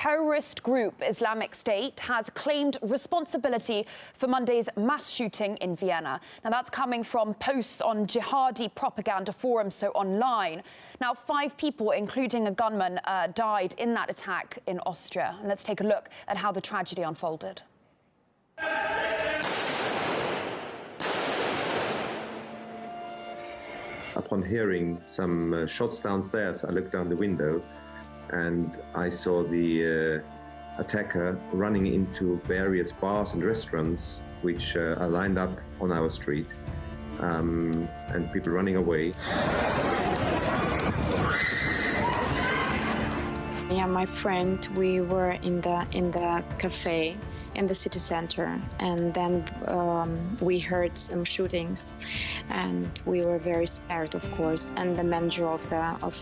terrorist group Islamic State has claimed responsibility for Monday's mass shooting in Vienna. Now, that's coming from posts on jihadi propaganda forums, so online. Now, 5 people, including a gunman, died in that attack in Austria. And let's take a look at how the tragedy unfolded. Upon hearing some shots downstairs, I looked down the window and I saw the attacker running into various bars and restaurants which are lined up on our street, and people running away. Me and my friend, we were in the cafe in the city center, and then we heard some shootings, and we were very scared, of course. And the manager of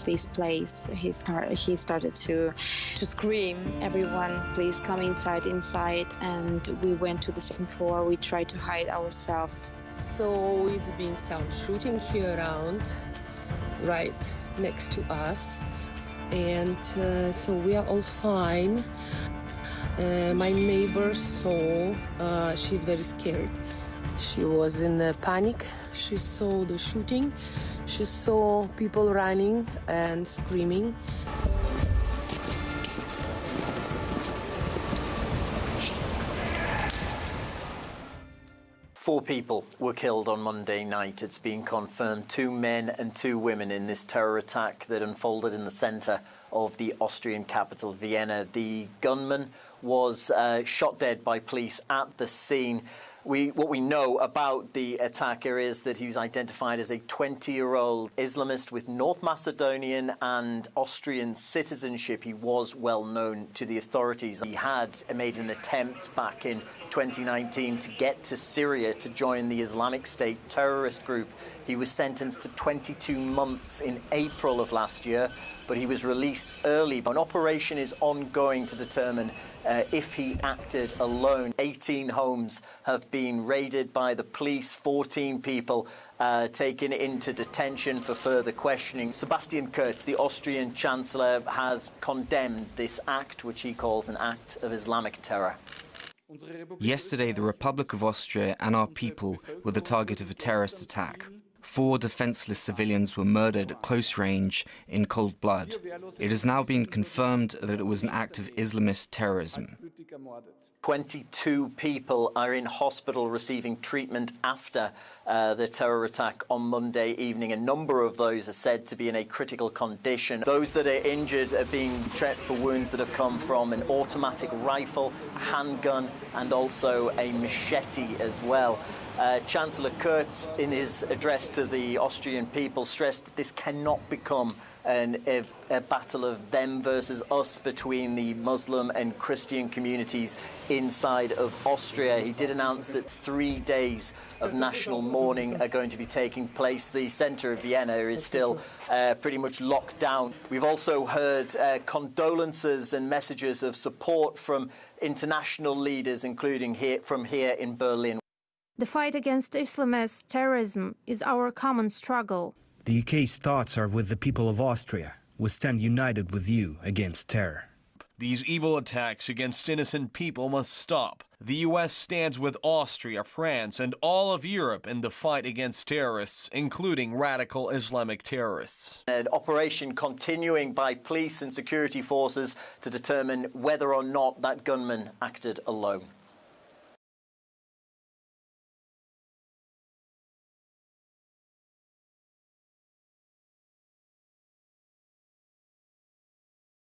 this place, he started to scream, "Everyone, please come inside!" And we went to the second floor. We tried to hide ourselves. So it's been some shooting here around, right next to us, and so we are all fine. My neighbor saw, she's very scared. She was in panic. She saw the shooting. She saw people running and screaming. Four people were killed on Monday night. It's been confirmed 2 men and 2 women in this terror attack that unfolded in the centre of the Austrian capital, Vienna. The gunman was shot dead by police at the scene. What we know about the attacker is that he was identified as a 20-year-old Islamist with North Macedonian and Austrian citizenship. He was well known to the authorities. He had made an attempt back in 2019 to get to Syria to join the Islamic State terrorist group. He was sentenced to 22 months in April of last year, but he was released early. An operation is ongoing to determine if he acted alone. 18 homes have been raided by the police, 14 people taken into detention for further questioning. Sebastian Kurz, the Austrian Chancellor, has condemned this act, which he calls an act of Islamic terror. Yesterday, the Republic of Austria and our people were the target of a terrorist attack. 4 defenseless civilians were murdered at close range in cold blood. It has now been confirmed that it was an act of Islamist terrorism. 22 people are in hospital receiving treatment after the terror attack on Monday evening. A number of those are said to be in a critical condition. Those that are injured are being treated for wounds that have come from an automatic rifle, a handgun, and also a machete as well. Chancellor Kurz, in his address to the Austrian people, stressed that this cannot become a battle of them versus us between the Muslim and Christian communities inside of Austria. He did announce that 3 days of national mourning are going to be taking place. The centre of Vienna is still pretty much locked down. We've also heard condolences and messages of support from international leaders, including from here in Berlin. The fight against Islamist terrorism is our common struggle. The UK's thoughts are with the people of Austria. We stand united with you against terror. These evil attacks against innocent people must stop. The US stands with Austria, France, and all of Europe in the fight against terrorists, including radical Islamic terrorists. An operation continuing by police and security forces to determine whether or not that gunman acted alone.